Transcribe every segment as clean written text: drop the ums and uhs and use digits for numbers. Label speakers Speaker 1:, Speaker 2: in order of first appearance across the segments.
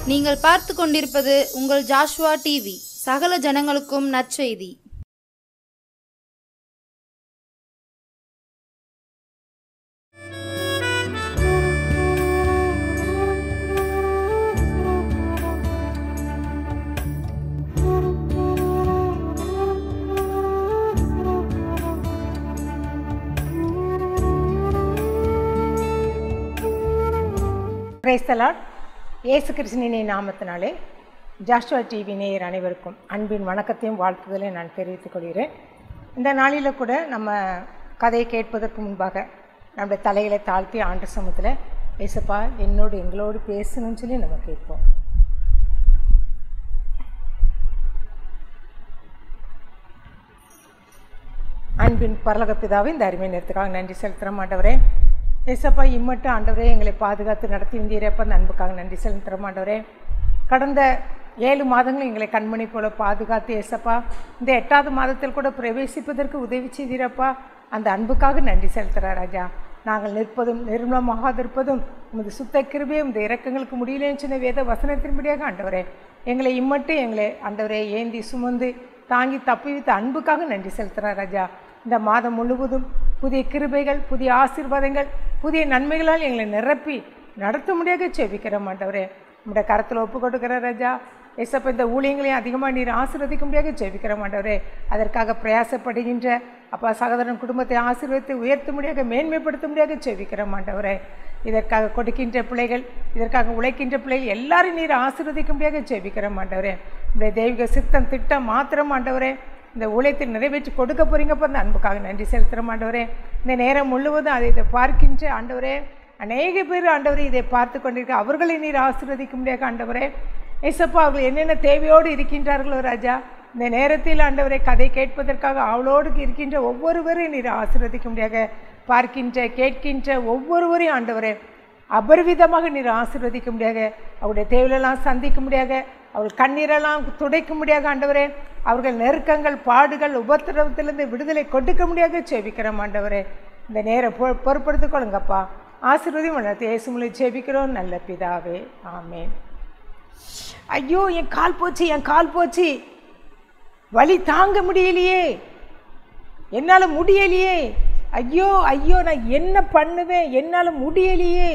Speaker 1: நீங்கள் பார்த்து கொண்டிருப்பது உங்கள் ஜாஷ்வா டிவி. சகல ஜனங்களுக்கும் நற்செய்தி.
Speaker 2: Praise the Lord. இயேசு கிறிஸ்துவின் நாமத்தினாலே ஜாஷ்வா டிவி நேயர் அனைவருக்கும் அன்பின் வணக்கத்தையும் வாழ்த்துதலை நான் தெரிவித்துக் கொள்கிறேன். இந்த நாளில் கூட நம்ம கதையை கேட்பதற்கு முன்பாக நம்முடைய தலைகளை தாழ்த்தி ஆண்டு சமூகத்தில் ஏசப்பா எங்களோடு பேசணும்னு சொல்லி நம்ம கேட்போம். அன்பின் பரலோக பிதாவே, இந்த அருமை நேரத்துக்காக நன்றி செலுத்துகிறோம். ஆண்டவரே ஏசப்பா, இம்மட்டும் ஆண்டவரே எங்களை பாதுகாத்து நடத்தி வந்தீரப்பா, அந்த அன்புக்காக நன்றி செலுத்துகிறோம். ஆண்டவரே கடந்த 7 மாதங்கள் எங்களை கண்மணி போல பாதுகாத்து ஏசப்பா, இந்த 8வது மாதத்தில் கூட பிரவேசிப்பதற்கு உதவி செய்தீரப்பா, அந்த அன்புக்காக நன்றி செலுத்துகிறார் ராஜா. நாங்கள் நிற்பதும் நிர்மலமாகாதிருப்பதும் உமது சுத்த கிருபையும் உமது இரக்கங்களுக்கு முடியலேன்னு சொன்ன வேத வசனத்தின்படியாக ஆண்டவரே எங்களை இம்மட்டும் எங்களை ஆண்டவரே ஏந்தி சுமந்து தாங்கி தப்பிவித்த அன்புக்காக நன்றி செலுத்துகிறார் ராஜா. இந்த மாதம் முழுவதும் புதிய கிருபைகள், புதிய ஆசீர்வாதங்கள், புதிய நன்மைகளால் எங்களை நிரப்பி நடத்த முடியாத செபிக்கிறோம். ஆண்டவரே நம்முடைய கரத்தில் ஒப்பு கொடுக்கிற ராஜா ஏசப்பா, இந்த ஊழியங்களையும் அதிகமாக நீர் ஆசீர்வதிக்க முடியாத ஜெபிக்கிறோம். ஆண்டவரே அதற்காக பிரயாசப்படுகின்ற அப்பா சகோதரன் குடும்பத்தை ஆசீர்வதித்து உயர்த்த முடியாத மேன்மைப்படுத்த முடியாத ஜெபிக்கிறோம். ஆண்டவரே இதற்காக கொடுக்கின்ற பிள்ளைகள், இதற்காக உழைக்கின்ற பிள்ளைகள் எல்லாரும் நீர் ஆசீர்வதிக்க முடியாத ஜெபிக்கிறோம். ஆண்டவரே இந்த தெய்வீக சித்தம் திட்டம் மாத்திரம் ஆண்டவரே இந்த ஊழியத்தை நிறைவேற்றி கொடுக்க போகிறீங்கப்போ அந்த அன்புக்காக நன்றி செலுத்துகிறோம். ஆண்டவரே இந்த நேரம் முழுவதும் இதை பார்க்கின்ற ஆண்டவரே அநேக பேர் ஆண்டவரே இதை பார்த்து கொண்டிருக்க அவர்களை நீர் ஆசீர்வதிக்க முடியாத ஆண்டவரே ஏசப்பா, அவர்கள் என்னென்ன தேவையோடு இருக்கின்றார்களோ ராஜா, இந்த நேரத்தில் ஆண்டவரை கதை கேட்பதற்காக அவளோடு இருக்கின்ற ஒவ்வொருவரையும் நீர் ஆசீர்வதிக்க முடியாத பார்க்கின்ற கேட்கின்ற ஒவ்வொருவரையும் ஆண்டவரே அபரிவிதமாக நீர் ஆசீர்வதிக்க முடியாத, அவருடைய தேவையெல்லாம் சந்திக்க முடியாத, அவர்கள் கண்ணீரெல்லாம் துடைக்க முடியாத ஆண்டவரே, அவர்கள் நெருக்கங்கள் பாடுகள் உபத்திரவத்திலிருந்து விடுதலை கொடுக்க முடியாத செபிக்கிறோம். ஆண்டவரே இந்த நேரம் பொறுப்படுத்திக் கொள்ளுங்கப்பா, ஆசீர்வதியும் வளர்த்து இயேசுவிலே ஜெபிக்கிறோம் நல்ல பிதாவே, ஆமேன். ஐயோ என் கால் போச்சு, வலி தாங்க முடியலையே, என்னால் முடியலையே, ஐயோ நான் என்ன பண்ணுவேன், என்னால் முடியலையே,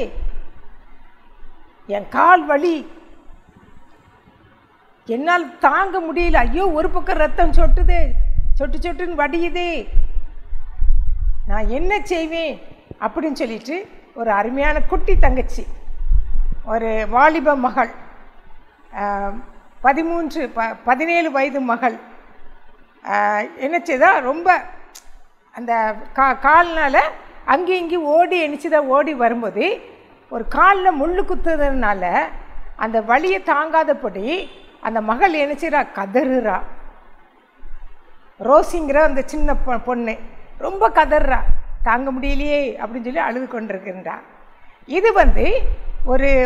Speaker 2: என் கால் வலி என்னால் தாங்க முடியல, ஐயோ ஒரு பக்கம் ரத்தம் சொட்டுது, சொட்டுன்னு வடியுது, நான் என்ன செய்வேன் அப்படின்னு சொல்லிட்டு ஒரு அருமையான குட்டி தங்கச்சி, ஒரு வாலிப மகள், 17 வயது மகள் என்ன செய்தா, ரொம்ப அந்த கால்னால் அங்கேயும் இங்கேயும் ஓடி வரும்போது ஒரு காலில் முள் குத்துறதுனால அந்த வலியை தாங்காதபடி அந்த மகள் என்ன செய்கிறா, கதறுறா. ரோசிங்கிற அந்த சின்ன பொண்ணு ரொம்ப கதறா, தாங்க முடியலையே அப்படின்னு சொல்லி அழுது கொண்டிருக்கின்றா. இது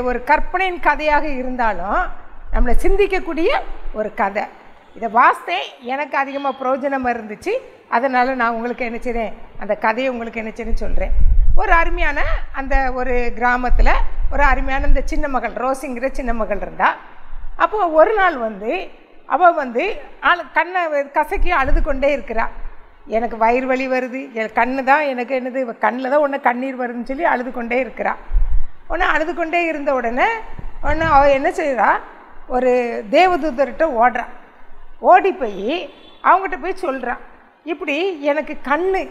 Speaker 2: ஒரு கற்பனையின் கதையாக இருந்தாலும் நம்மளை சிந்திக்கக்கூடிய ஒரு கதை. இதை வாசித்தே எனக்கு அதிகமாக பிரயோஜனமாக இருந்துச்சு. அதனால் நான் உங்களுக்கு என்ன செய்கிறேன், அந்த கதையை உங்களுக்கு என்ன செய்யணும்னு சொல்கிறேன். ஒரு அருமையான அந்த ஒரு கிராமத்தில் ஒரு அருமையான இந்த சின்ன மகள் ரோசிங்கிற சின்ன மகள் இருந்தாள். அப்போ ஒரு நாள் அவள் கண்ணை கசக்கி அழுது கொண்டே இருக்கிறாள். எனக்கு வயிறு வலி வருது, என் கண்ணு தான் எனக்கு என்னது, கண்ணில் தான் ஒன்று கண்ணீர் வருதுன்னு சொல்லி அழுது கொண்டே இருக்கிறாள். அழுது கொண்டே இருந்த உடனே அவள் என்ன செய்கிறா, ஒரு தேவதூதர்கிட்ட ஓடி போய் அவங்ககிட்ட போய் சொல்கிறான், இப்படி எனக்கு கண்ணு.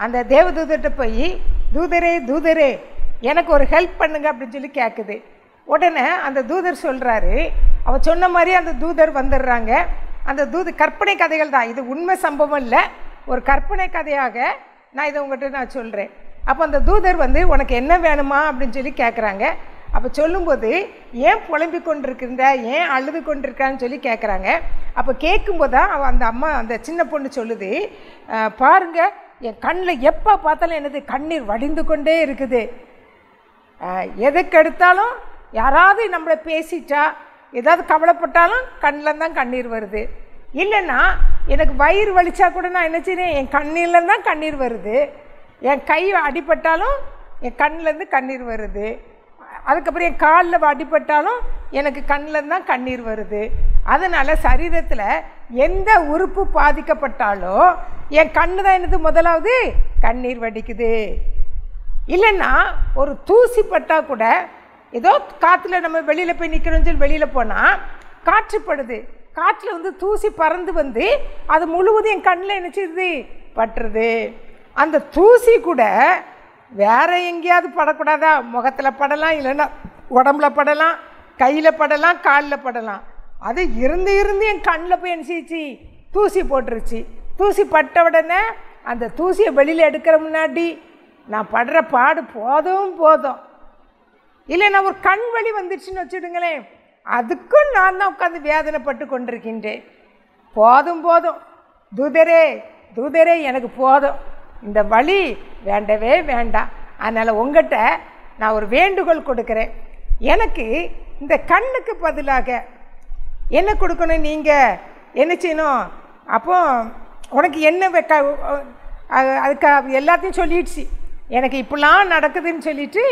Speaker 2: அந்த தேவதூதர்கிட்ட போய் தூதரே எனக்கு ஒரு ஹெல்ப் பண்ணுங்க அப்படின்னு சொல்லி கேட்குது. உடனே அந்த தூதர் சொல்கிறாரு, அவள் சொன்ன மாதிரி அந்த தூதர் வந்துடுறாங்க. அந்த கற்பனை கதைகள் தான், இது உண்மை சம்பவம் இல்லை, ஒரு கற்பனை கதையாக நான் இதை உங்கள்கிட்ட நான் சொல்கிறேன். அப்போ அந்த தூதர் உனக்கு என்ன வேணுமா அப்படின்னு சொல்லி கேட்குறாங்க. அப்போ சொல்லும்போது ஏன் புலம்பி கொண்டிருக்கின்ற, ஏன் அழுது கொண்டிருக்கான்னு சொல்லி கேட்குறாங்க. அப்போ கேட்கும்போது தான் அந்த அம்மா அந்த சின்ன பொண்ணு சொல்லுது, பாருங்க என் கண்ணில் எப்போ பார்த்தாலும் என்னது கண்ணீர் வடிந்து கொண்டே இருக்குது, எதுக்கு எடுத்தாலும் யாராவது நம்மளை பேசிட்டா ஏதாவது கவலைப்பட்டாலும் கண்ணில் தான் கண்ணீர் வருது, இல்லைன்னா எனக்கு வயிறு வலிச்சா கூட நான் என்ன செய்கிறேன், என் கண்ணில் தான் கண்ணீர் வருது, என் கை அடிபட்டாலும் என் கண்ணிலேருந்து கண்ணீர் வருது, அதுக்கப்புறம் என் காலில் அடிபட்டாலும் எனக்கு கண்ணில் தான் கண்ணீர் வருது. அதனால் சரீரத்தில் எந்த உறுப்பு பாதிக்கப்பட்டாலும் என் கண்ணு தான் என்னது முதலாவது கண்ணீர் வடிக்குது. இல்லைன்னா ஒரு தூசி பட்டால் கூட ஏதோ காற்றுல நம்ம வெளியில் போய் நிற்கிறோன்னு சொல்லி வெளியில் போனால் காற்றுப்படுது, காற்றில் வந்து தூசி பறந்து வந்து அது முழுவதும் என் கண்ணில் நினச்சிடுது பட்டுருது. அந்த தூசி கூட வேறு எங்கேயாவது படக்கூடாதா? முகத்தில் படலாம், இல்லைன்னா உடம்புல படலாம், கையில் படலாம், காலில் படலாம். அது இருந்து என் கண்ணில் போய் நினச்சிச்சு தூசி போட்டுருச்சு. தூசி பட்ட உடனே அந்த தூசியை வெளியில் எடுக்கிற முன்னாடி நான் படுற பாடு போதும். இல்லைன்னா ஒரு கண் வலி வந்துடுச்சுன்னு வச்சுடுங்களேன், அதுக்கும் நான் தான் உட்காந்து வேதனைப்பட்டு கொண்டிருக்கின்றேன். போதும் தூதரே எனக்கு போதும், இந்த வலி வேண்டவே வேண்டாம். அதனால் உங்கள்கிட்ட நான் ஒரு வேண்டுகோள் கொடுக்குறேன். எனக்கு இந்த கண்ணுக்கு பதிலாக என்ன கொடுக்கணும்? நீங்கள் என்ன செய்யணும்? அப்போ உனக்கு என்ன அதுக்கு எல்லாத்தையும் சொல்லிடுச்சு. எனக்கு இப்படிலாம் நடக்குதுன்னு சொல்லிட்டு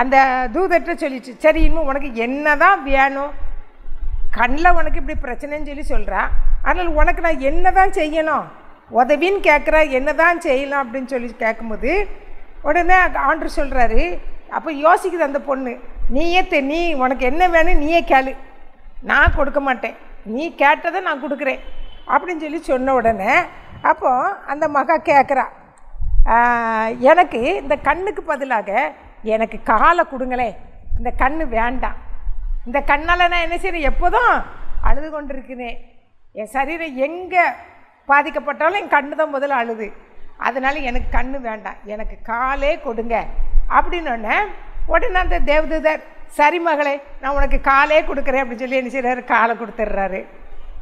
Speaker 2: அந்த தூதர்கிட்ட சொல்லிடுச்சு. சரி, இன்னும் உனக்கு என்ன தான் வேணும்? கண்ணில் உனக்கு இப்படி பிரச்சனைன்னு சொல்லி சொல்கிறா. அதனால் உனக்கு நான் என்ன தான் செய்யணும்? உதவின்னு கேட்குறா, என்ன தான் செய்யலாம் அப்படின்னு சொல்லி கேட்கும்போது உடனே ஆண்டவர் சொல்கிறாரு. அப்போ யோசிக்குது அந்த பொண்ணு, நீ உனக்கு என்ன வேணும் நீயே கேளு, நான் கொடுக்க மாட்டேன், நீ கேட்டதை நான் கொடுக்குறேன் அப்படின்னு சொல்லி சொன்ன உடனே அப்போ அந்த மகா கேட்குறா, எனக்கு இந்த கண்ணுக்கு பதிலாக எனக்கு காலை கொடுங்களே, இந்த கண் வேண்டாம், இந்த கண்ணால் நான் என்ன செய்கிறேன்? எப்போதும் அழுது கொண்டிருக்கிறேன், என் சரீரம் எங்கே பாதிக்கப்பட்டாலும் என் கண்ணு தான் முதல்ல அழுது, அதனால் எனக்கு கண் வேண்டாம், எனக்கு காலே கொடுங்க அப்படின்னோடனே உடனே அந்த தேவதூதர், சரி மகளே நான் உனக்கு காலே கொடுக்குறேன் அப்படின்னு சொல்லி என்ன செய்கிறாரு? காலை கொடுத்துட்றாரு.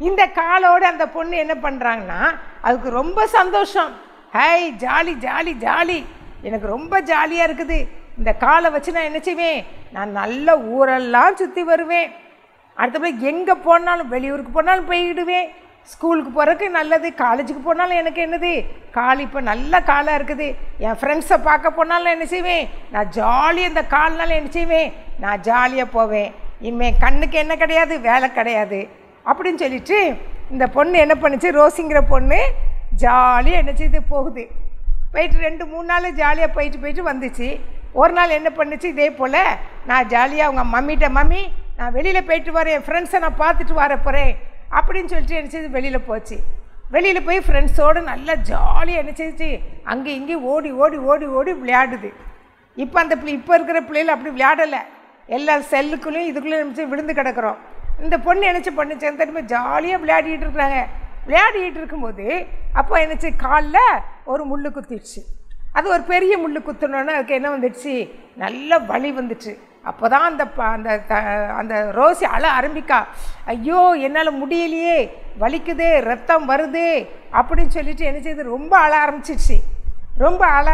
Speaker 2: இந்த காலோடு அந்த பொண்ணு என்ன பண்ணுறாங்கன்னா அதுக்கு ரொம்ப சந்தோஷம். ஹை, ஜாலி, எனக்கு ரொம்ப ஜாலியாக இருக்குது, இந்த காலை வச்சு நான் என்ன செய்வேன்? நான் நல்ல ஊரெல்லாம் சுற்றி வருவேன், அடுத்தபடி எங்கே போனாலும் வெளியூருக்கு போனாலும் போயிடுவேன், ஸ்கூலுக்கு போகிறதுக்கு நல்லது, காலேஜுக்கு போனாலும் எனக்கு என்னது கால் இப்போ நல்ல காலாக இருக்குது, என் ஃப்ரெண்ட்ஸை பார்க்க போனாலும் என்ன செய்வேன்? நான் ஜாலியாக இந்த கால்னால என்ன செய்வேன்? நான் ஜாலியாக போவேன், இனிமேல் கண்ணுக்கு என்ன கிடையாது, வேலை கிடையாது அப்படின்னு சொல்லிட்டு இந்த பொண்ணு என்ன பண்ணுச்சு? ரோசிங்கிற பொண்ணு ஜாலியாக என்ன செய்து போகுது. போயிட்டு 2-3 நாள் ஜாலியாக போயிட்டு வந்துச்சு. ஒரு நாள் என்ன பண்ணுச்சு? இதே போல் நான் ஜாலியாக அவங்க மம்மிகிட்ட, மம்மி நான் வெளியில் போயிட்டு வரேன், என் ஃப்ரெண்ட்ஸை நான் பார்த்துட்டு வர போகிறேன் அப்படின்னு சொல்லிட்டு என்ன செய்து வெளியில் போச்சு. வெளியில் போய் ஃப்ரெண்ட்ஸோடு நல்லா ஜாலியாக என்ன செய்ச்சு? அங்கே இங்கேயும் ஓடி விளையாடுது. இப்போ அந்த இப்போ இருக்கிற பிள்ளைகள் அப்படி விளையாடலை, எல்லா செல்லுக்குள்ளேயும் இதுக்குள்ளேயும் நினச்சி விழுந்து கிடக்கிறோம். இந்த பொண்ணு என்னச்சு பண்ணுச்சு? திரும்ப ஜாலியாக விளையாடிட்டு இருக்கிறாங்க. விளையாடிட்டு இருக்கும்போது அப்போ என்னச்சு? காலில் ஒரு முள் குத்திடுச்சு. அது ஒரு பெரிய முள் குத்தினோன்னே அதுக்கு என்ன வந்துடுச்சு? நல்ல வலி வந்துச்சு. அப்போ தான் அந்த ரோசி அழ ஆரம்பிக்கா, ஐயோ என்னால் முடியலையே, வலிக்குது, ரத்தம் வருது அப்படின்னு சொல்லிட்டு என்ன செய்யுது? ரொம்ப அழ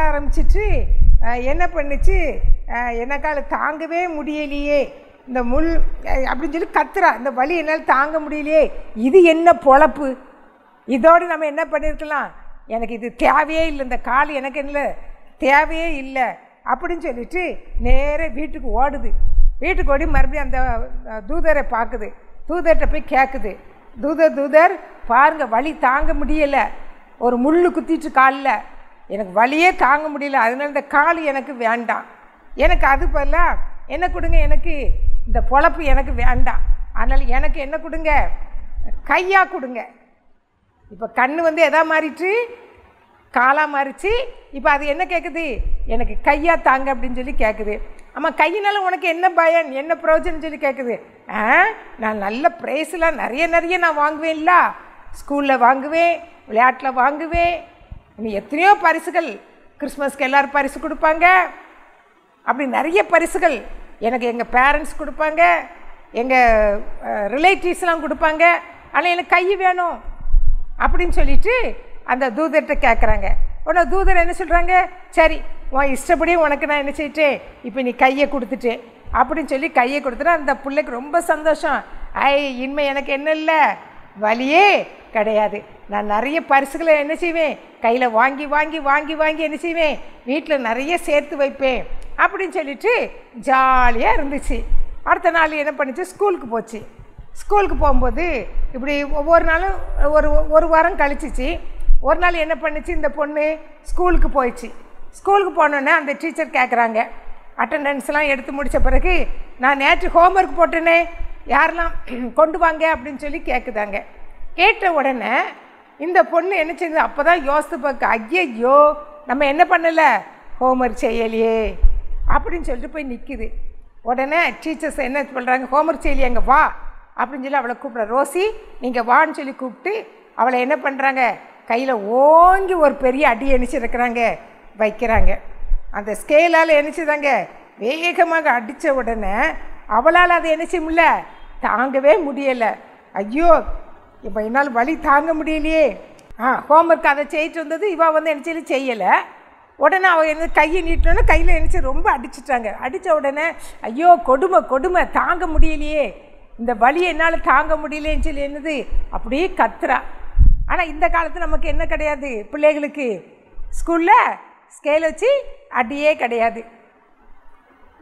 Speaker 2: ஆரம்பிச்சிட்டு என்ன பண்ணுச்சு? எனக்கால தாங்கவே முடியலையே, இந்த முள் அப்படின்னு சொல்லி கத்துறா, இந்த வலி என்னால் தாங்க முடியலையே, இது என்ன பொழப்பு, இதோடு நம்ம என்ன பண்ணியிருக்கலாம், எனக்கு இது தேவையே இல்லை, இந்த கால் எனக்கு என்ன தேவையே இல்லை அப்படின்னு சொல்லிட்டு நேராக வீட்டுக்கு ஓடுது. வீட்டுக்கு ஓடி மறுபடியும் அந்த தூதரை பார்க்குது. தூதர்கிட்ட போய் கேட்குது, தூதர் பாருங்கள், வலி தாங்க முடியலை, ஒரு முள் குத்திட்டு காலில், எனக்கு வலியே தாங்க முடியல, அதனால இந்த கால் எனக்கு வேண்டாம், எனக்கு அது பதிலாக என்ன கொடுங்க, எனக்கு இந்த பொழப்பு எனக்கு வேண்டாம், அதனால் எனக்கு என்ன கொடுங்க? கையாக கொடுங்க. இப்போ கண் வந்து எதா மாறிட்டு காலாக மாறிச்சு. இப்போ அது என்ன கேட்குது? எனக்கு கையாக தாங்க அப்படின்னு சொல்லி கேட்குது. ஆமாம், கையினால உனக்கு என்ன பயன், என்ன பிரயோஜனம் சொல்லி கேட்குது. நான் நல்ல ப்ரைஸ்லாம் நிறைய நான் வாங்குவேன்ல, ஸ்கூலில் வாங்குவேன், விளையாட்டில் வாங்குவேன், இன்னும் எத்தனையோ பரிசுகள், கிறிஸ்மஸ்க்கு எல்லோரும் பரிசு கொடுப்பாங்க, அப்படி நிறைய பரிசுகள் எனக்கு எங்கள் பேரண்ட்ஸ் கொடுப்பாங்க, எங்கள் ரிலேட்டிவ்ஸ்லாம் கொடுப்பாங்க, ஆனால் எனக்கு கை வேணும் அப்படின்னு சொல்லிட்டு அந்த தூதர்கிட்ட கேட்குறாங்க. உடனே தூதர் என்ன சொல்கிறாங்க? சரி, உன் இஷ்டப்படி உனக்கு நான் என்ன செய்யிட்டேன், இப்போ நீ கையை கொடுத்துட்டேன் அப்படின்னு சொல்லி கையை கொடுத்துட்டு அந்த பிள்ளைக்கு ரொம்ப சந்தோஷம். இனிமே எனக்கு என்ன இல்லை, வலியே கிடையாது, நான் நிறைய பரிசுகளை என்ன செய்வேன், கையில் வாங்கி என்ன செய்வேன், வீட்டில் நிறைய சேர்த்து வைப்பேன் அப்படின்னு சொல்லிட்டு ஜாலியாக இருந்துச்சு. அடுத்த நாள் என்ன பண்ணிச்சு, ஸ்கூலுக்கு போச்சு. ஸ்கூலுக்கு போகும்போது இப்படி ஒவ்வொரு நாளும் ஒரு வாரம் கழிச்சிச்சு. ஒரு நாள் என்ன பண்ணிச்சு, இந்த பொண்ணு ஸ்கூலுக்கு போயிடுச்சு. ஸ்கூலுக்கு போனோன்னே அந்த டீச்சர் கேட்குறாங்க, அட்டண்டன்ஸ்லாம் எடுத்து முடித்த பிறகு, நான் நேற்று ஹோம்ஒர்க் போட்டேனே, யாரெல்லாம் கொண்டு வாங்க அப்படின்னு சொல்லி கேட்குதாங்க. கேட்ட உடனே இந்த பொண்ணு என்ன செய்யுது, அப்போ தான் யோசித்து பார்க்க, ஐயையோ நம்ம என்ன பண்ணலை, ஹோம்ஒர்க் செய்யலையே அப்படின்னு சொல்லிட்டு போய் நிற்குது. உடனே டீச்சர்ஸ் என்ன பண்ணுறாங்க, ஹோம்ஒர்க் செய்யலையே, அங்கே வா அப்படின்னு சொல்லி அவளை கூப்பிட்ற, ரோசி நீங்கள் வான்னு சொல்லி கூப்பிட்டு அவளை என்ன பண்ணுறாங்க, கையில் ஓங்கி ஒரு பெரிய அடி எணிச்சிருக்கிறாங்க, வைக்கிறாங்க. அந்த ஸ்கேலால் எணிச்சுதாங்க வேகமாக அடித்த உடனே அவளால் அதை என்ன செய்ய முடியல, தாங்கவே முடியலை. ஐயோ இப்போ என்னால் வலி தாங்க முடியலையே. ஹோம்ஒர்க் அதை செய்யிட்டு வந்தது, இவள் வந்து என்ன சொல்லி செய்யலை. உடனே அவள் என்ன கையை நீட்டினோன்னே கையில் நினச்சி ரொம்ப அடிச்சிட்டாங்க. அடித்த உடனே ஐயோ கொடுமை கொடுமை தாங்க முடியலையே, இந்த வலியை என்னால் தாங்க முடியலேன்னு சொல்லி என்னது அப்படியே கத்துறா. ஆனால் இந்த காலத்தில் நமக்கு என்ன கிடையாது, பிள்ளைகளுக்கு ஸ்கூலில் ஸ்கேல் வச்சு அடியே கிடையாது,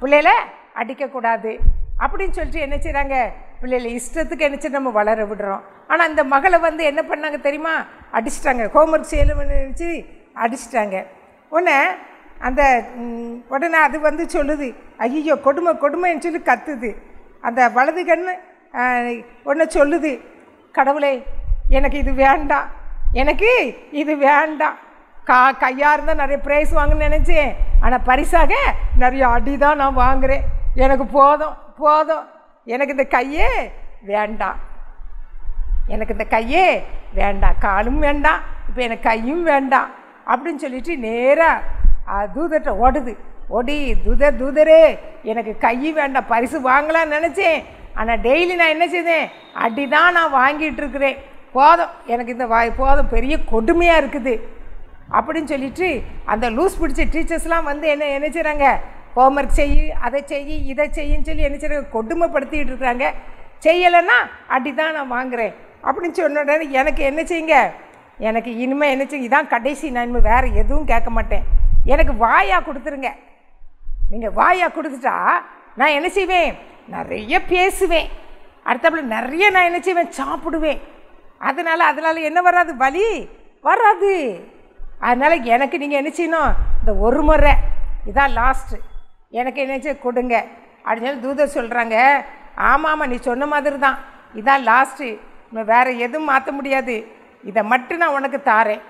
Speaker 2: பிள்ளைகளை அடிக்கக்கூடாது அப்படின்னு சொல்லிட்டு என்ன செய்கிறாங்க, பிள்ளைகளை இஷ்டத்துக்கு என்னச்சு நம்ம வளர விடுறோம். ஆனால் இந்த மகளை வந்து என்ன பண்ணாங்க தெரியுமா, அடிச்சிட்டாங்க. ஹோம்ஒர்க் செய்யணும்னு நினச்சி அடிச்சிட்டாங்க. உடனே அது வந்து சொல்லுது, ஐயோ கொடுமை கொடுமைன்னு சொல்லி கத்துது. அந்த வலது கண்ணு ஒன்று சொல்லுது, கடவுளே எனக்கு இது வேண்டாம், எனக்கு இது வேண்டாம். கையாக இருந்தால் நிறைய ப்ரைஸ் வாங்கணும்னு நினச்சேன், ஆனால் பரிசாக நிறைய அடி தான் நான் வாங்குகிறேன், எனக்கு போதும் போதும், எனக்கு இந்த கையே வேண்டாம், எனக்கு இந்த கையே வேண்டாம், காலும் வேண்டாம், இப்போ எனக்கு கையும் வேண்டாம் அப்படின்னு சொல்லிட்டு நேராக தூதர்கிட்ட ஓடுது. ஓடி தூதரே எனக்கு கை வேண்டாம், பரிசு வாங்கலான்னு நினச்சேன், ஆனால் டெய்லி நான் என்ன செய்தேன், அடி தான் நான் வாங்கிட்டு இருக்கிறேன், போதும் எனக்கு இந்த போதும், பெரிய கொடுமையாக இருக்குது அப்படின்னு சொல்லிட்டு அந்த லூஸ் பிடிச்ச டீச்சர்ஸ்லாம் வந்து என்ன செய்கிறாங்க, ஹோம்ஒர்க் செய், அதை செய், இதை செய்யின்னு சொல்லி என்ன செய்கிறாங்க, கொடுமைப்படுத்திக்கிட்டு இருக்கிறாங்க. செய்யலைன்னா அடி தான் நான் வாங்குகிறேன் அப்படின்னு சொன்ன உடனே எனக்கு என்ன செய்யுங்க, எனக்கு இனிமேல் என்ன செய்ய, இதான் கடைசி, நான் இனிமேல் வேறு எதுவும் கேட்க மாட்டேன், எனக்கு வாயாக கொடுத்துருங்க. நீங்கள் வாயாக கொடுத்துட்டா நான் என்ன செய்வேன், நிறைய பேசுவேன், அடுத்தப்பல நிறைய நான் என்ன செய்வேன், சாப்பிடுவேன். அதனால் என்ன வராது, வலி வராது. அதனால் எனக்கு நீங்கள் என்ன செய்யணும், இந்த ஒரு முறை இதான் லாஸ்ட்டு, எனக்கு என்ன செய்ய கொடுங்க அப்படின்னு சொல்லி தூதர் சொல்கிறாங்க. ஆமாம் நீ சொன்ன மாதிரி தான், இதான் லாஸ்ட்டு, இன்னும் வேறு எதுவும் மாற்ற முடியாது, இதை மட்டும் நான் உனக்கு தாரேன்.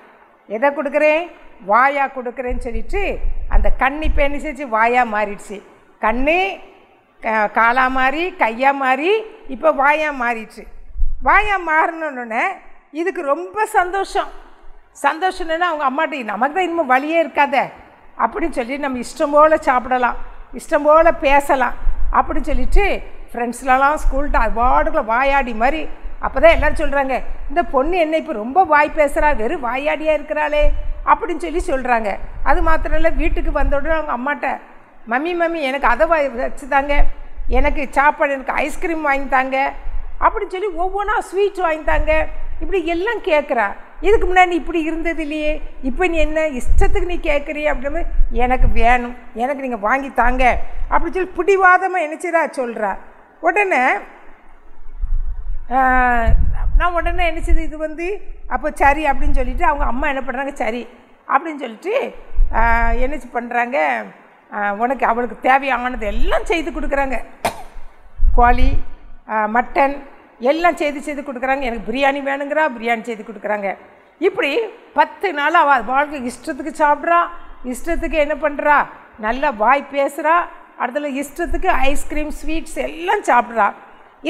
Speaker 2: எதை கொடுக்குறேன், வாயாக கொடுக்குறேன்னு சொல்லிட்டு அந்த கண் இப்போ என்ன செஞ்சு வாயாக மாறிடுச்சு. கண்ணு காலாக மாறி கையாக மாறி இப்போ வாயாக மாறிடுச்சு. வாயாக மாறினோன்னே இதுக்கு ரொம்ப சந்தோஷம்னா அவங்க அம்மாட்ட நமக்கு தான் இன்னும் வழியே இருக்காத அப்படின்னு சொல்லி நம்ம இஷ்டம் போல் சாப்பிடலாம், இஷ்டம் போல் பேசலாம் அப்படின்னு சொல்லிட்டு ஃப்ரெண்ட்ஸ்லாம் ஸ்கூல்கிட்ட அவார்டுக்குள்ள வாயாடி மாதிரி. அப்போ தான் எல்லோரும் சொல்கிறாங்க, இந்த பொண்ணு என்ன இப்போ ரொம்ப வாய் பேசுகிறா, வெறும் வாயாடியாக இருக்கிறாளே அப்படின்னு சொல்லி சொல்கிறாங்க. அது மாத்திரம் இல்லை, வீட்டுக்கு வந்த உடனே அவங்க அம்மாட்ட மம்மி எனக்கு அதை வச்சு தாங்க, எனக்கு சாப்பாடு, எனக்கு ஐஸ்கிரீம் வாங்கித்தாங்க அப்படின்னு சொல்லி ஒவ்வொன்றா ஸ்வீட்ஸ் வாங்கித்தாங்க, இப்படி எல்லாம் கேட்குறா. இதுக்கு முன்னாடி இப்படி இருந்தது இல்லையே, இப்போ நீ என்ன இஷ்டத்துக்கு நீ கேட்குறிய அப்படின்னு, எனக்கு வேணும், எனக்கு நீங்கள் வாங்கி தாங்க அப்படின்னு சொல்லி பிடிவாதமாக நினச்சிடா சொல்கிறா. உடனே நான் உடனே நினச்சது இது வந்து அப்போ சரி அப்படின்னு சொல்லிவிட்டு அவங்க அம்மா என்ன பண்ணுறாங்க, சரி அப்படின்னு சொல்லிட்டு என்ன பண்ணுறாங்க, உனக்கு அவளுக்கு தேவையானது எல்லாம் செய்து கொடுக்குறாங்க. கோழி, மட்டன் எல்லாம் செய்து கொடுக்குறாங்க. எனக்கு பிரியாணி வேணுங்கிறா, பிரியாணி செய்து கொடுக்குறாங்க. இப்படி 10 நாள் அவள் வாழ்க்கை இஷ்டத்துக்கு சாப்பிட்றா, இஷ்டத்துக்கு என்ன பண்ணுறா, நல்லா வாய் பேசுகிறா, அடுத்தது இஷ்டத்துக்கு ஐஸ்கிரீம் ஸ்வீட்ஸ் எல்லாம் சாப்பிட்றா.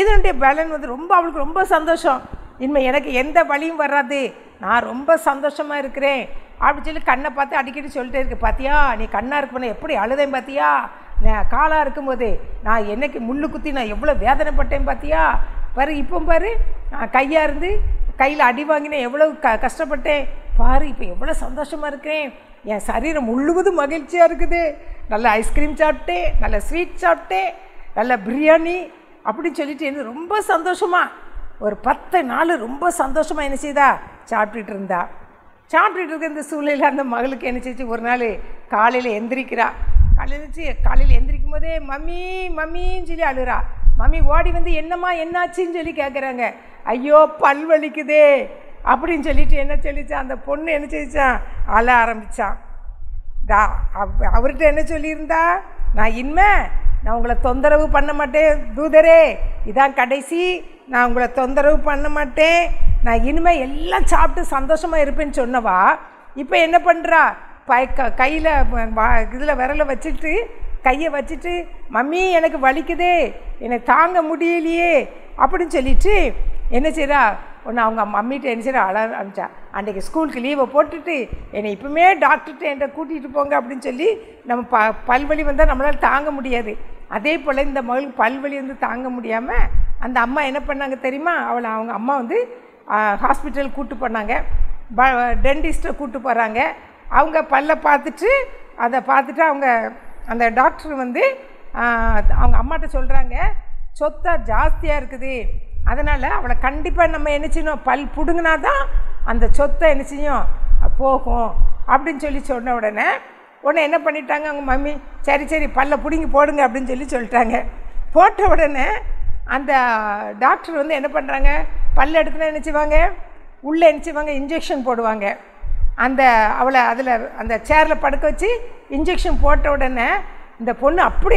Speaker 2: இதனுடைய பலன் வந்து ரொம்ப அவளுக்கு ரொம்ப சந்தோஷம். இனிமேல் எனக்கு எந்த வழியும் வராது, நான் ரொம்ப சந்தோஷமாக இருக்கிறேன் அப்படின்னு சொல்லி கண்ணை பார்த்து அடிக்கடி சொல்லிட்டே இருக்கு. பார்த்தியா நீ கண்ணாக இருக்க எப்படி அழுதேன், பார்த்தியா நான் காலாக இருக்கும்போது நான் என்னைக்கு முள்ளு குத்தி நான் எவ்வளோ வேதனைப்பட்டேன், பார்த்தியா பாரு, இப்போ பாரு நான் கையாக இருந்து கையில் அடி வாங்கினேன், எவ்வளோ கஷ்டப்பட்டேன் பாரு, இப்போ எவ்வளோ சந்தோஷமாக இருக்கிறேன், என் சரீரம் முழுவதும் மகிழ்ச்சியாக இருக்குது, நல்ல ஐஸ்கிரீம் சாப்பிட்டேன், நல்ல ஸ்வீட் சாப்பிட்டேன், நல்ல பிரியாணி அப்படின்னு சொல்லிட்டு எனக்கு ரொம்ப சந்தோஷமாக ஒரு 10 நாள் ரொம்ப சந்தோஷமாக என்ன செய்தா சாப்பிட்டுட்டு இருக்க இந்த சூழ்நிலையில் அந்த மகளுக்கு என்ன செய்ச்சு, ஒரு நாள் காலையில் எந்திரிக்கிறா. காலையில் எந்திரிக்கும் போதே மம்மி மம்மின்னு சொல்லி அழுறா. மம்மி ஓடி வந்து என்னம்மா என்னாச்சின்னு சொல்லி கேட்குறாங்க. ஐயோ பல் வலிக்குதே அப்படின்னு சொல்லிட்டு என்ன சொல்லிச்சான் அந்த பொண்ணு, என்ன சொல்லிச்சான், அழ ஆரம்பித்தான். அவர்கிட்ட என்ன சொல்லியிருந்தா, நான் உங்களை தொந்தரவு பண்ண மாட்டேன் தூதரே, இதான் கடைசி, நான் உங்களை தொந்தரவு பண்ண மாட்டேன், நான் இனிமேல் எல்லாம் சாப்பிட்டு சந்தோஷமாக இருப்பேன்னு சொன்னவா இப்போ என்ன பண்ணுறா, கையில் இதில் விரலை வச்சுட்டு கையை வச்சுட்டு மம்மி எனக்கு வலிக்குதே, எனக்கு தாங்க முடியலையே அப்படின்னு சொல்லிட்டு என்ன செய்கிறா, ஒன்று அவங்க மம்மிகிட்ட என்ன செய்கிறா அழ ஆரம்பிச்சா. அன்றைக்கி ஸ்கூலுக்கு லீவை போட்டுட்டு என்னை இப்போமே டாக்டர்கிட்ட என்கிட்ட கூட்டிகிட்டு போங்க அப்படின்னு சொல்லி, நம்ம பல்வலி வந்தால் நம்மளால் தாங்க முடியாது. அதே போல் இந்த மகளுக்கு பல்வலி வந்து தாங்க முடியாமல் அந்த அம்மா என்ன பண்ணாங்க தெரியுமா, அவங்க அம்மா வந்து ஹாஸ்பிட்டல் கூப்பிட்டு போனாங்க. டென்டிஸ்ட்டை கூப்பிட்டு போகிறாங்க. அவங்க பல்லை பார்த்துட்டு அவங்க அந்த டாக்டர் வந்து அவங்க அம்மாட்ட சொல்கிறாங்க, சொத்தா ஜாஸ்தியாக இருக்குது, அதனால் அவளை கண்டிப்பாக நம்ம என்ன செய்யணும், பல் பிடுங்கினா தான் அந்த சொத்தை என்ன செய்யும் போகும் அப்படின்னு சொல்லி சொன்ன உடனே என்ன பண்ணிட்டாங்க அவங்க மம்மி, சரி பல்லை பிடுங்கி போடுங்க அப்படின்னு சொல்லிட்டாங்க. போட்ட உடனே அந்த டாக்டர் வந்து என்ன பண்ணுறாங்க, பல் எடுக்கணும் என்ன செய்வாங்க, உள்ளே என்ன செய்வாங்க இன்ஜெக்ஷன் போடுவாங்க. அவளை அதில் அந்த சேரில் படுக்க வச்சு இன்ஜெக்ஷன் போட்ட உடனே இந்த பொண்ணு அப்படி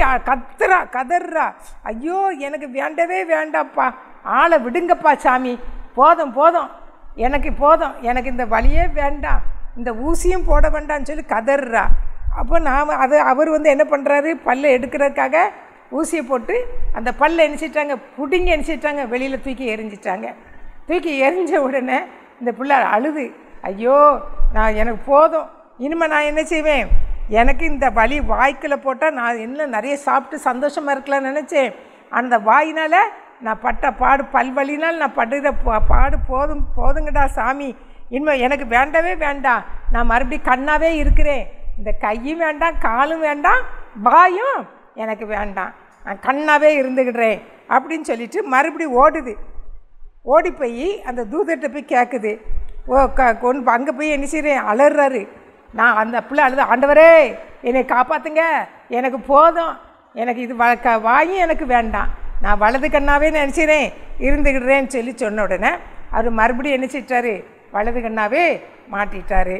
Speaker 2: கதறா, ஐயோ எனக்கு வேண்டவே வேண்டாப்பா, ஆளை விடுங்கப்பா சாமி, போதும் எனக்கு இந்த வலியே வேண்டாம், இந்த ஊசியும் போட வேண்டாம்னு சொல்லி கதறா. அப்போ அவர் வந்து என்ன பண்ணுறாரு, பல்லை எடுக்கிறதுக்காக ஊசியை போட்டு அந்த பல்லை எரிஞ்சிட்டாங்க, புடிங்கி எரிஞ்சிட்டாங்க, வெளியில் தூக்கி எரிஞ்ச உடனே இந்த பிள்ளை அழுது, ஐயோ எனக்கு போதும், இனிமேல் நான் என்ன செய்வேன், எனக்கு இந்த வலி வாய்க்கில் போட்டால் நான் இன்னும் நிறைய சாப்பிட்டு சந்தோஷமாக இருக்கலாம்னு நினச்சேன், அந்த வாயினால் நான் பட்ட பாடு பல்வலினால் நான் படுகிற பாடு போதுங்கடா சாமி, இனிமேல் எனக்கு வேண்டவே வேண்டாம், நான் மறுபடியும் கண்ணாவே இருக்கிறேன், இந்த கையும் வேண்டாம் காலும் வேண்டாம் வாயும் எனக்கு வேண்டாம், நான் கண்ணாவே இருந்துக்கிடுறேன் அப்படின்னு சொல்லிட்டு மறுபடியும் ஓடி போய் அந்த தூதர்கிட்ட போய் கேட்குது. அங்கே போய் என்ன செய்கிறேன் அலறாரு. நான் அந்த பிள்ளை அழுது, ஆண்டவரே என்னை காப்பாற்றுங்க, எனக்கு போதும், எனக்கு இது வாயும் எனக்கு வேண்டாம், நான் வலது கண்ணாவே நினச்சிறேன் இருந்துக்கிடுறேன்னு சொன்ன உடனே அவர் மறுபடியும் என்ன செஞ்சிட்டாரு, வலது கண்ணாவே மாட்டிட்டார்.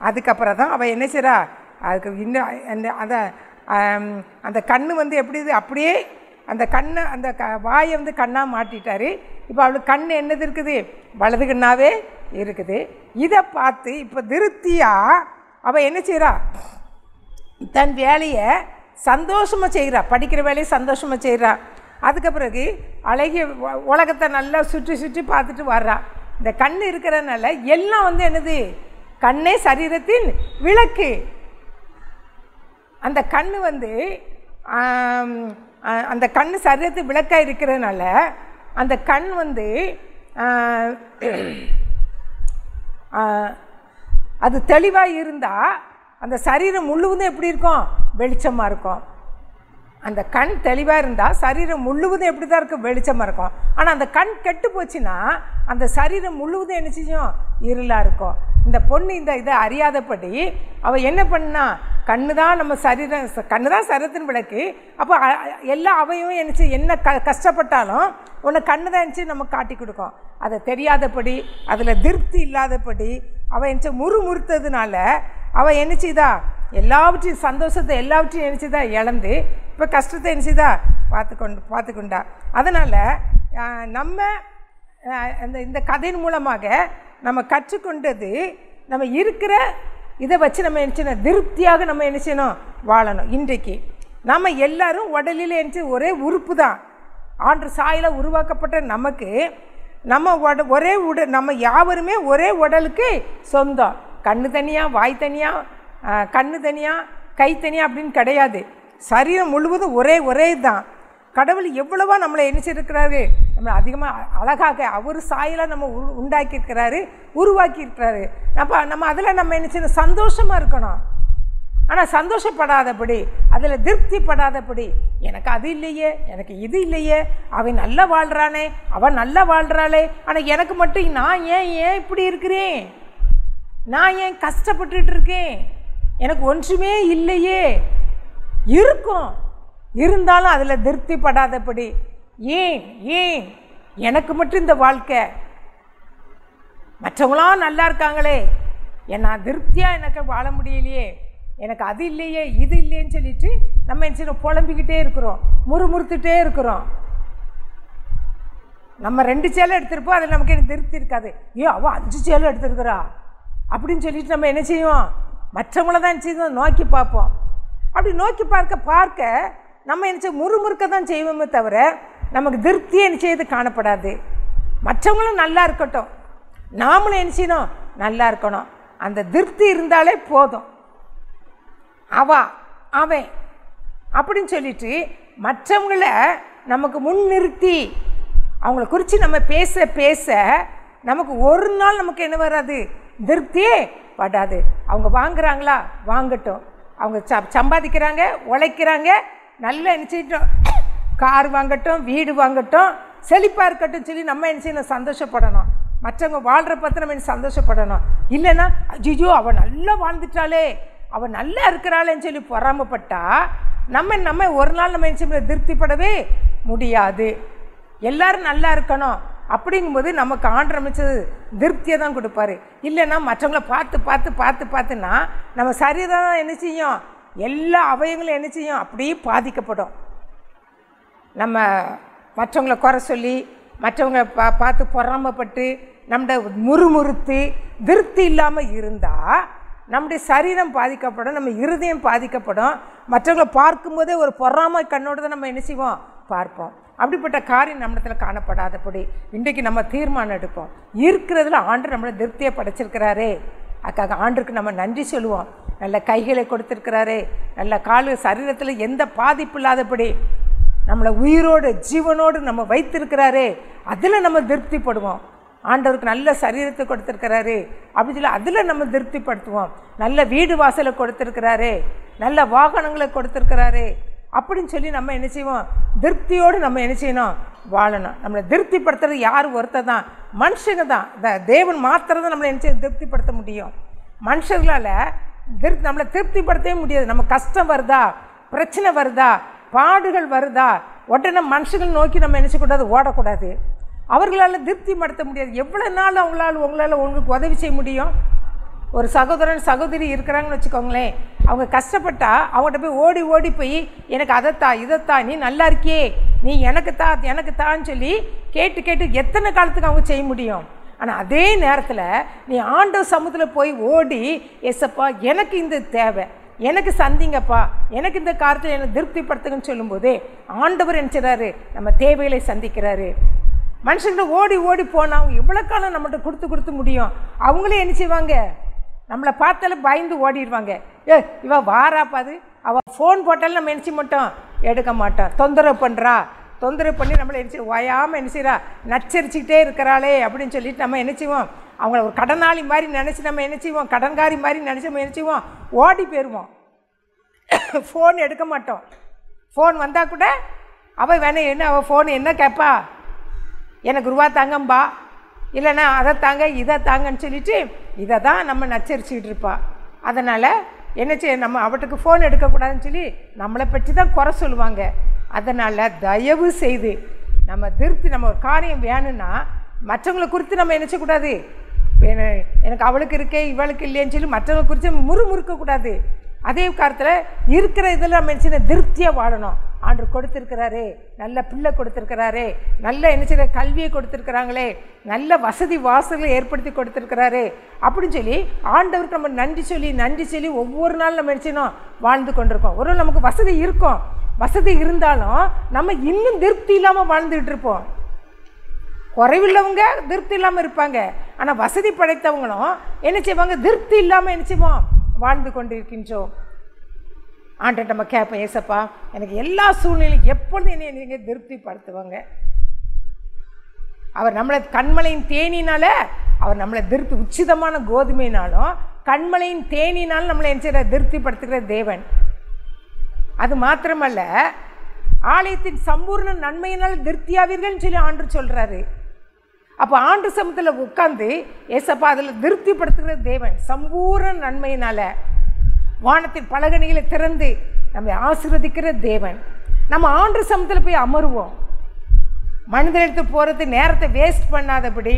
Speaker 2: அதுக்கப்புறம் தான் அவள் என்ன செய்கிறா, அதுக்கு இன்னும் அந்த கண்ணு வந்து எப்படி அப்படியே அந்த கண்ணை அந்த வாயை வந்து கண்ணாக மாட்டிட்டார். இப்போ அவளுக்கு கண் என்னது இருக்குது, வலது கண்ணாவே இருக்குது. இதை பார்த்து இப்போ திருப்தியாக அவள் என்ன செய்கிறா, தன் வேலையை சந்தோஷமாக செய்கிறா, படிக்கிற வேலையை சந்தோஷமாக செய்கிறா. அதுக்கு பிறகு அழகிய உலகத்தை நல்லா சுற்றி பார்த்துட்டு வர்றா. இந்த கண் இருக்கிறதுனால எல்லாம் வந்து என்னது, கண்ணே சரீரத்தின் விளக்கு. அந்த கண் வந்து அந்த கண் சரீரத்து விளக்காக இருக்கிறதுனால அந்த கண் வந்து அது தெளிவாக இருந்தால் அந்த சரீரம் முழுவதும் எப்படி இருக்கும், வெளிச்சமாக இருக்கும். அந்த கண் தெளிவாக இருந்தால் சரீரம் முழுவதும் எப்படி தான் இருக்கும், வெளிச்சமாக இருக்கும். ஆனால் அந்த கண் கெட்டு போச்சுன்னா அந்த சரீரம் முழுவதும் என்ன செய்யும், இருளாக இருக்கும். இந்த பொண்ணு இதை அறியாதபடி அவள் என்ன பண்ணா, கண்ணு தான் நம்ம கண்ணு தான் சரீரத்தின் விளக்கு. அப்போ எல்லா அவையும் என்ன கஷ்டப்பட்டாலும் உன்னை கண்ணு தான் நம்ம காட்டி கொடுக்கும். அதை தெரியாதபடி அதில் திருப்தி இல்லாதபடி அவள் முறுமுறுத்ததுனால அவள் என்ன செய்தா, எல்லாவற்றையும் சந்தோஷத்தை எல்லாவற்றையும் என்ன செய்தா இழந்து இப்போ கஷ்டத்தை என்ன செய்தா பார்த்துக்கொண்டா. அதனால் நம்ம இந்த கதையின் மூலமாக நம்ம கற்றுக்கொண்டது, நம்ம இருக்கிற இதை வச்சு நம்ம என்ன செய்யணும், திருப்தியாக நம்ம என்ன செய்யணும், வாழணும். இன்றைக்கு நம்ம எல்லாரும் உடலில் என்ன ஒரே உறுப்பு தான், ஆண்டு சாயில உருவாக்கப்பட்ட நமக்கு நம்ம ஒரே நம்ம யாவருமே ஒரே உடலுக்கு சொந்தம். கண்ணு தனியாக, வாய் தனியாக, கண்ணு தனியாக, கை தனியாக அப்படின்னு கிடையாது. சரீரம் முழுவதும் ஒரே தான். கடவுள் எவ்வளவா நம்மளை என்ன செய்திருக்கிறாரு, நம்மளை அதிகமாக அழகாக அவர் சாயலாக நம்ம உண்டாக்கியிருக்கிறாரு, உருவாக்கியிருக்கிறாரு. நம்ம அதில் நம்ம என்ன செய்யணும், சந்தோஷமாக இருக்கணும். ஆனால் சந்தோஷப்படாதபடி, அதில் திருப்திப்படாதபடி, எனக்கு அது இல்லையே, எனக்கு இது இல்லையே, அவன் நல்லா வாழ்கிறானே, அவன் நல்லா வாழ்கிறாளே, ஆனால் எனக்கு மட்டும் நான் ஏன் இப்படி இருக்கிறேன், நான் ஏன் கஷ்டப்பட்டுட்டு இருக்கேன், எனக்கு ஒன்றுமே இல்லையே, இருக்கும். இருந்தாலும் அதில் திருப்திப்படாதபடி ஏன் ஏன் எனக்கு மட்டும் இந்த வாழ்க்கை, மற்றவங்களாம் நல்லா இருக்காங்களே, நான் திருப்தியாக எனக்கு வாழ முடியலையே, எனக்கு அது இல்லையே இது இல்லையேன்னு சொல்லிட்டு நம்ம என்ன செய்யணும், புலம்பிக்கிட்டே இருக்கிறோம், முறுமுறுத்துட்டே இருக்கிறோம். நம்ம 2 சேலை எடுத்திருப்போம், அதில் நமக்கு எனக்கு திருப்தி இருக்காது. அவள் 5 சேலை எடுத்துருக்குறா அப்படின்னு சொல்லிட்டு நம்ம என்ன செய்வோம், மற்றவங்கள தான் செய்வோம், நோக்கி பார்ப்போம். அப்படி நோக்கி பார்க்க நம்ம என்ன செய்ய முறுமுறுக்க தான் செய்வோமே தவிர நமக்கு திருப்தியே என்ன செய்யறது காணப்படாது. மற்றவங்களும் நல்லா இருக்கட்டும், நாமளும் என்ன செய்யணும், நல்லா இருக்கணும். அந்த திருப்தி இருந்தாலே போதும். அவன் அப்படின்னு சொல்லிட்டு மற்றவங்களை நமக்கு முன் நிறுத்தி அவங்கள குறித்து நம்ம பேச நமக்கு ஒரு நாள் நமக்கு என்ன வராது, திருப்தியே படாது. அவங்க வாங்குறாங்களா, வாங்கட்டும். அவங்க சம்பாதிக்கிறாங்க, உழைக்கிறாங்க, நல்லா என்ன செய்யட்டும், கார் வாங்கட்டும், வீடு வாங்கட்டும், செழிப்பாக இருக்கட்டும் சொல்லி நம்ம என்ன செய்யணும், சந்தோஷப்படணும். மற்றவங்க வாழ்கிற பார்த்து நம்ம என்ன சந்தோஷப்படணும். இல்லைன்னா ஐயோ அவள் நல்லா வாழ்ந்துட்டாளே, அவள் நல்லா இருக்கிறாளேன்னு சொல்லி பொறாமப்பட்டா நம்ம ஒரு நாள் நம்ம என்ன செய்ய திருப்திப்படவே முடியாது. எல்லாரும் நல்லா இருக்கணும் அப்படிங்கும்போது நமக்கு ஆண்டவர் அமைச்சது திருப்தியை தான் கொடுப்பாரு. இல்லைன்னா மற்றவங்கள பார்த்துன்னா நம்ம சரீரம் என்ன செய்யும், எல்லா அவயங்களும் என்ன செய்யும், அப்படியே பாதிக்கப்படும். நம்ம மற்றவங்கள குறை சொல்லி மற்றவங்க பார்த்து பொறாமப்பட்டு நம்முடைய முறுமுறுத்து திருப்தி இல்லாமல் இருந்தால் நம்முடைய சரீரம் பாதிக்கப்படும், நம்ம இருதயம் பாதிக்கப்படும். மற்றவங்களை பார்க்கும்போதே ஒரு பொறாமை கண்ணோடு தான் நம்ம என்ன செய்வோம், பார்ப்போம். அப்படிப்பட்ட காரியம் நம்மளத்தில் காணப்படாதபடி இன்றைக்கு நம்ம தீர்மானம் எடுப்போம். இருக்கிறதுல ஆண்டு நம்மளை திருப்தியை படைச்சிருக்கிறாரே, அதுக்காக ஆண்டுக்கு நம்ம நன்றி சொல்லுவோம். நல்ல கைகளை கொடுத்துருக்கிறாரே, நல்ல காலு, சரீரத்தில் எந்த பாதிப்பு இல்லாதபடி நம்மளை உயிரோடு ஜீவனோடு நம்ம வைத்திருக்கிறாரே, அதில் நம்ம திருப்திப்படுவோம். ஆண்டவருக்கு நல்ல சரீரத்தை கொடுத்துருக்கிறாரு அப்படின்னு சொல்லி அதில் நம்ம திருப்திப்படுத்துவோம். நல்ல வீடு வாசலை கொடுத்துருக்கிறாரு, நல்ல வாகனங்களை கொடுத்துருக்கிறாரு அப்படின்னு சொல்லி நம்ம என்ன செய்வோம், திருப்தியோடு நம்ம என்ன செய்யணும், வாழணும். நம்மளை திருப்திப்படுத்துறது யார், ஒருத்தர் தான், மனுஷங்க தான். தேவன் மாத்திரம் தான் நம்மளை என்ன செய்ய திருப்திப்படுத்த முடியும். மனுஷர்களால் நம்மளை திருப்திப்படுத்தவே முடியாது. நம்ம கஷ்டம் வருதா, பிரச்சனை வருதா, பாடுகள் வருதா, உடனே மனுஷங்களை நோக்கி நம்ம என்ன செய்யக்கூடாது, ஓடக்கூடாது. அவர்களால் திருப்தி படுத்த முடியாது. எவ்வளோ நாள் உங்களால் உங்களுக்கு உதவி செய்ய முடியும்? ஒரு சகோதரன் சகோதரி இருக்கிறாங்கன்னு வச்சுக்கோங்களேன், அவங்க கஷ்டப்பட்டா அவங்கள்ட்ட போய் ஓடி போய் எனக்கு அதைத்தா இதைத்தா, நீ நல்லா இருக்கியே, நீ எனக்கு தான்னு சொல்லி கேட்டு எத்தனை காலத்துக்கு அவங்க செய்ய முடியும்? ஆனால் அதே நேரத்தில் நீ ஆண்டவர் சமூகத்தில் போய் ஓடி, ஏசப்பா எனக்கு இந்த தேவை, எனக்கு சந்திங்கப்பா, எனக்கு இந்த காரியத்தில் என்னை திருப்திப்படுத்துங்கன்னு சொல்லும்போதே ஆண்டவர் என்ன செய்கிறாரு, நம்ம தேவைகளை சந்திக்கிறாரு. மனுஷங்கிட்ட ஓடி போனால் அவங்க எவ்வளோ காலம் நம்மகிட்ட கொடுத்து முடியும்? அவங்களே என்ன செய்வாங்க, நம்மளை பார்த்தாலும் பயந்து ஓடிடுவாங்க. இவள் வாராப்பாது, அவள் ஃபோன் போட்டாலும் நம்ம என்ன செய்ய மாட்டோம், எடுக்க மாட்டோம். தொந்தரவு பண்ணி நம்மளை என்ன செய்ய ஓயாமல் என்ன செய்கிறா, நச்சரிச்சுக்கிட்டே இருக்கிறாளே அப்படின்னு சொல்லிட்டு நம்ம என்ன செய்வோம், அவங்கள ஒரு கடனாளி மாதிரி நினச்சி நம்ம என்ன செய்வோம், கடன்காரி மாதிரி நினச்சி நம்ம என்ன செய்வோம், ஓடி போயிடுவோம். ஃபோன் எடுக்க மாட்டோம். ஃபோன் வந்தால் கூட அவள் வேணா என்ன, அவள் ஃபோன் என்ன கேட்பா, எனக்கு ரூபா தாங்கம்பா, இல்லைன்னா அதை தாங்க இதை தாங்கன்னு சொல்லிட்டு இதை தான் நம்ம நச்சரிச்சுக்கிட்டு இருப்பா. அதனால் என்ன செய்ய, நம்ம அவட்டுக்கு ஃபோன் எடுக்கக்கூடாதுன்னு சொல்லி நம்மளை பற்றி தான் குறை சொல்லுவாங்க. அதனால் தயவு செய்து நம்ம திருப்தி, நம்ம ஒரு காரியம் வேணும்னா மற்றவங்களை குறித்து நம்ம என்ன செய்யக்கூடாது, எனக்கு அவளுக்கு இருக்கே இவளுக்கு இல்லையேன்னு சொல்லி மற்றவங்களை குறித்து முறுமுறுக்கக்கூடாது. அதே காலத்தில் இருக்கிற இதில் நம்ம என்ன செய்ய திருப்தியாக வாழணும். ஆண்டவர் கொடுத்துருக்கிறாரே, நல்ல பிள்ளை கொடுத்துருக்கிறாரே, நல்ல என்ன செய்கிற கல்வியை கொடுத்துருக்குறாங்களே, நல்ல வசதி வாசல்களை ஏற்படுத்தி கொடுத்துருக்கிறாரு அப்படின்னு சொல்லி ஆண்டவருக்கு நம்ம நன்றி சொல்லி ஒவ்வொரு நாள் நம்ம என்ன செய்யணும், வாழ்ந்து கொண்டிருக்கோம். ஒரு நமக்கு வசதி இருக்கும், வசதி இருந்தாலும் நம்ம இன்னும் திருப்தி இல்லாமல் வாழ்ந்துக்கிட்டு இருப்போம். குறைவில்லவங்க திருப்தி இல்லாமல் இருப்பாங்க. ஆனால் வசதி படைத்தவங்களும் என்ன செய்வாங்க, திருப்தி இல்லாமல் என்ன செய்வோம், வாழ்ந்து கொண்டிருக்கின்றோம். ஆண்டவர் நம்ம கேட்போம், ஏசப்பா எனக்கு எல்லா சூழ்நிலையும் எப்பொழுதும் என்னை நீங்கள் திருப்திப்படுத்துவாங்க. அவர் நம்மளை கண்மலையின் தேனினால, அவர் நம்மளை திருப்தி, உச்சிதமான கோதுமையினாலும் கண்மலையின் தேனினாலும் நம்மளை என்ன செய்கிற, திருப்திப்படுத்துகிற தேவன். அது மாத்திரமல்ல, ஆலயத்தின் சம்பூர்ண நன்மையினால் திருப்தியாவீர்கள்னு சொல்லி ஆண்டவர் சொல்கிறாரு. அப்போ ஆண்டு சமூகத்தில் உட்கார்ந்து ஏசப்பா அதில் திருப்திப்படுத்துகிற தேவன். சம்பூர்ண நன்மையினால் வானத்தின் பலகணிகளை திறந்து நம்மை ஆசீர்வதிக்கிற தேவன். நம்ம ஆண்டு சமூகத்தில் போய் அமருவோம். மனிதர்களுக்கு போகிறது நேரத்தை வேஸ்ட் பண்ணாதபடி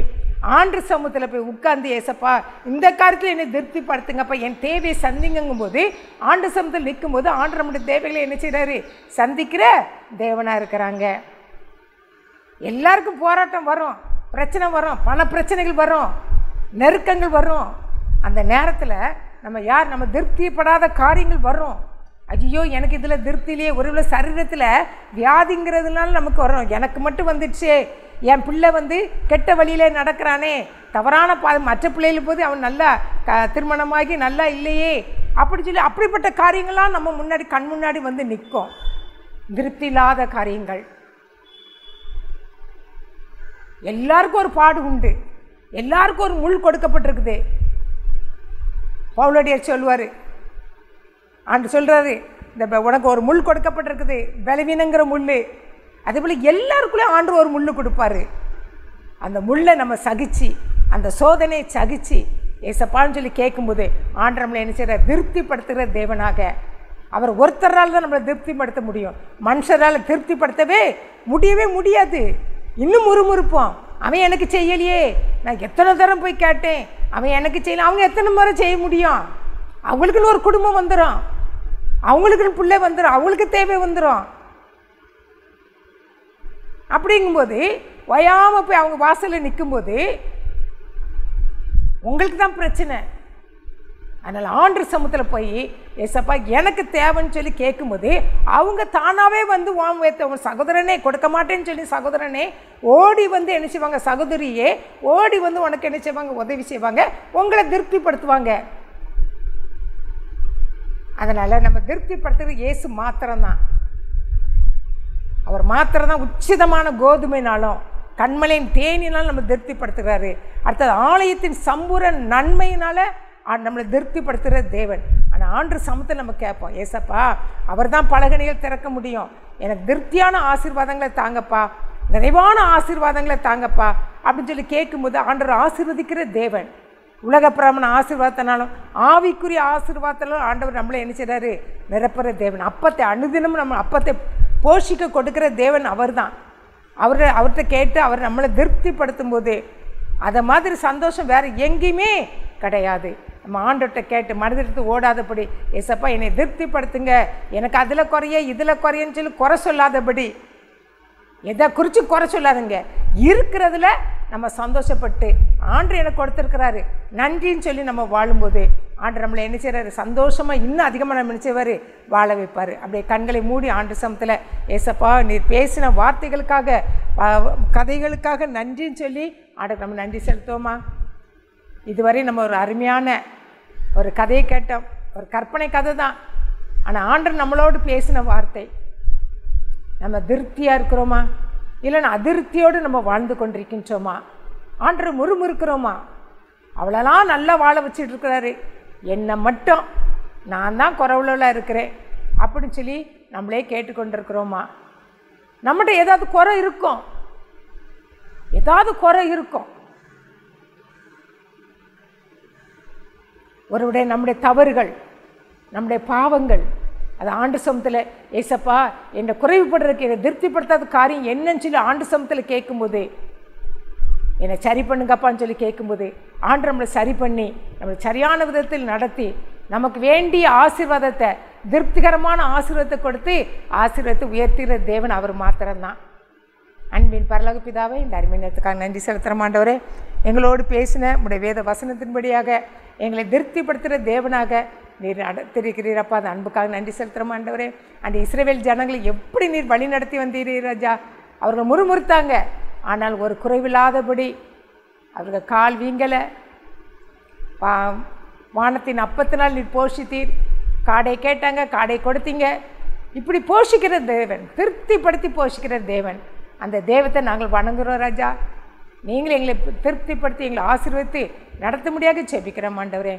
Speaker 2: ஆண்டு சமூகத்தில் போய் உட்கார்ந்து, ஏசப்பா இந்த காரியத்தில் என்னை திருப்திப்படுத்துங்கப்பா, என் தேவையை சந்திங்கும் போது ஆண்டு சமூகத்தில் நிற்கும் போது ஆண்டு நம்முடைய தேவைகளை என்ன செய்கிறாரு? சந்திக்கிற தேவனாக இருக்கிறாங்க. எல்லாருக்கும் போராட்டம் வரும், பிரச்சனை வரும், பண பிரச்சனைகள் வரும், நெருக்கங்கள் வரும். அந்த நேரத்தில் நம்ம திருப்திப்படாத காரியங்கள் வரும். ஐயோ எனக்கு இதில் திருப்தியிலேயே ஒருவேளை சரீரத்தில் வியாதிங்கிறதுனால நமக்கு வரும். எனக்கு மட்டும் வந்துடுச்சே, என் பிள்ளை கெட்ட வழியிலே நடக்கிறானே, தவறான மற்ற பிள்ளைகள் போது அவன் நல்லா திருமணமாகி நல்லா இல்லையே அப்படி சொல்லி அப்படிப்பட்ட காரியங்கள்லாம் நம்ம முன்னாடி கண் முன்னாடி நிற்கும். திருப்தி இல்லாத காரியங்கள். எல்லாருக்கும் ஒரு பாடு உண்டு, எல்லாருக்கும் ஒரு முள் கொடுக்கப்பட்டிருக்குது. பவுலடியார் சொல்லுவார், ஆண்டு சொல்கிறாரு, இந்த உனக்கு ஒரு முள் கொடுக்கப்பட்டிருக்குது, பலவீனங்கிற முள். அதேபோல் எல்லாருக்குள்ளேயும் ஆண்டு ஒரு முள் கொடுப்பார். அந்த முள்ளை நம்ம சகிச்சு, அந்த சோதனையை சகிச்சு ஏசப்பான்னு சொல்லி கேட்கும்போது ஆண்டு நம்மளை என்ன செய்கிற? திருப்திப்படுத்துகிற தேவனாக. அவர் ஒருத்தரால் தான் நம்மளை திருப்திப்படுத்த முடியும். மனுஷரால் திருப்திப்படுத்தவே முடியவே முடியாது. இன்னும் முறுமுறுப்போம், அவன் எனக்கு செய்யலையே, நான் எத்தனை தரம் போய் கேட்டேன், அவன் எனக்கு செய்யலை. அவங்க எத்தனை முறை செய்ய முடியும்? அவங்களுக்குன்னு ஒரு குடும்பம் வந்துடும், அவங்களுக்குன்னு பிள்ளை வந்துடும், அவங்களுக்கு தேவை வந்துடும். அப்படிங்கும்போது வயாமல் போய் அவங்க வாசலில் நிற்கும்போது உங்களுக்கு தான் பிரச்சனை. அதனால் ஆண்டு சமூகத்தில் போய் ஏசப்பா எனக்கு தேவைன்னு சொல்லி கேட்கும்போது அவங்க தானாகவே உன் சகோதரனே கொடுக்க மாட்டேன்னு சொல்லி சகோதரனே ஓடி என்ன செய்வாங்க? சகோதரியே ஓடி உனக்கு என்ன செய்வாங்க? உதவி செய்வாங்க, உங்களை திருப்திப்படுத்துவாங்க. அதனால் நம்ம திருப்திப்படுத்துகிறது இயேசு மாத்திரம்தான். அவர் மாத்திரம்தான் உச்சிதமான கோதுமைனாலும் கண்மலையின் தேனினால் நம்ம திருப்திப்படுத்துகிறாரு. அடுத்தது ஆலயத்தின் சம்பூர நன்மையினால் நம்மளை திருப்திப்படுத்துகிற தேவன். ஆனால் ஆண்டு சமூகத்தில் நம்ம கேட்போம், ஏசப்பா அவர் தான் பலகணிகள் திறக்க முடியும், எனக்கு திருப்தியான ஆசீர்வாதங்களை தாங்கப்பா, நிறைவான ஆசீர்வாதங்களை தாங்கப்பா அப்படின்னு சொல்லி கேட்கும்போது ஆண்டவர் ஆசீர்வதிக்கிற தேவன். உலக பிரமண ஆசீர்வாதத்தினாலும் ஆவிக்குரிய ஆசீர்வாதத்தினாலும் ஆண்டவர் நம்மளை என்ன செய்கிறாரு? நிரப்புற தேவன். அப்பத்தை அனுதினமும் நம்ம அப்பத்தை போஷிக்க கொடுக்குற தேவன் அவர் தான். அவர்கிட்ட கேட்டு அவர் நம்மளை திருப்திப்படுத்தும் போது அதை மாதிரி சந்தோஷம் வேறு எங்கேயுமே கிடையாது. நம்ம ஆண்டவர்கிட்ட கேட்டு மனதிற்கு ஓடாதபடி, ஏசப்பா என்னை திருப்திப்படுத்துங்க, எனக்கு அதில் குறைய இதில் குறையன்னு சொல்லி குறை சொல்லாதபடி, எதை குறித்து குறை சொல்லாதுங்க. இருக்கிறதுல நம்ம சந்தோஷப்பட்டு ஆண்டு எனக்கு கொடுத்துருக்கிறாரு நன்றின்னு சொல்லி நம்ம வாழும்போது ஆண்டு நம்மளை என்ன செய்கிறாரு? சந்தோஷமாக இன்னும் அதிகமாக நம்ம என்ன செய்வார்? வாழ வைப்பார். அப்படியே கண்களை மூடி ஆண்டு சமத்தில் ஏசப்பா நீர் பேசின வார்த்தைகளுக்காக கதைகளுக்காக நன்றின்னு சொல்லி ஆண்டு நம்ம நன்றி செலுத்துவோமா? இதுவரை நம்ம ஒரு அருமையான ஒரு கதையை கேட்டோம், ஒரு கற்பனை கதை தான். ஆனால் ஆண்டு நம்மளோடு பேசின வார்த்தை நம்ம திருப்தியாக இருக்கிறோமா, இல்லைன்னா அதிருப்தியோடு நம்ம வாழ்ந்து கொண்டிருக்கின்றோமா? ஆண்டு முறுமுறுக்கிறோமா? அவ்வளோலாம் நல்லா வாழ வச்சுட்டு இருக்கிறாரு, என்னை மட்டும் நான் தான் குறைவுள்ளவளாக இருக்கிறேன் அப்படின்னு சொல்லி நம்மளே கேட்டுக்கொண்டிருக்கிறோமா? நம்மகிட்ட ஏதாவது குறை இருக்கும், ஏதாவது குறை இருக்கும். ஒருவருடைய நம்முடைய தவறுகள், நம்முடைய பாவங்கள், அது ஆண்டு சமூகத்தில் ஏசப்பா என்னை குறைவுபடுறதுக்கு என்னை திருப்திப்படுத்தாத காரியம் என்னன்னு சொல்லி ஆண்டு சமூகத்தில் கேட்கும்போது, என்னை சரி பண்ணுங்கப்பான்னு சொல்லி கேட்கும்போது ஆண்டு நம்மளை சரி பண்ணி நம்மளை சரியான விதத்தில் நடத்தி நமக்கு வேண்டிய ஆசீர்வாதத்தை, திருப்திகரமான ஆசீர்வாதத்தை கொடுத்து ஆசீர்வாதத்தை உயர்த்துகிற தேவன் அவர் மாத்திரம்தான். அன்பின் பரலோக பிதாவே, இந்த அருமையினத்துக்காக நன்றி செலுத்துகிற ஆண்டவரே, எங்களோடு பேசின உடைய வேத வசனத்தின்படியாக எங்களை திருப்திப்படுத்துகிற தேவனாக நீர் நடத்திருக்கிறீரப்பா. அந்த அன்புக்காக நன்றி செலுத்துகிற ஆண்டவரே. அந்த இஸ்ரவேல் ஜனங்களை எப்படி நீர் வழி நடத்தி வந்தீர் ராஜா. அவர்கள் முறுமுறுத்தாங்க, ஆனால் ஒரு குறைவில்லாதபடி அவர்கள் கால் வீங்கலை. வானத்தின் அப்பத்தினால் நீர் போஷித்தீர். காடை கேட்டாங்க, காடை கொடுத்தீங்க. இப்படி போஷிக்கிற தேவன், திருப்திப்படுத்தி போஷிக்கிற தேவன், அந்த தெய்வத்தை நாங்கள் வணங்குகிறோம் ராஜா. நீங்கள் எங்களை திருப்திப்படுத்தி எங்களை ஆசீர்வதித்து நடத்த முடியாத ஜெபிக்கிறோம் ஆண்டவரே.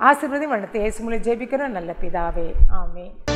Speaker 2: ஆசீர்வதி நடத்த இயேசு மூலம் ஜெபிக்கிறோம் நல்ல பிதாவே, ஆமென்.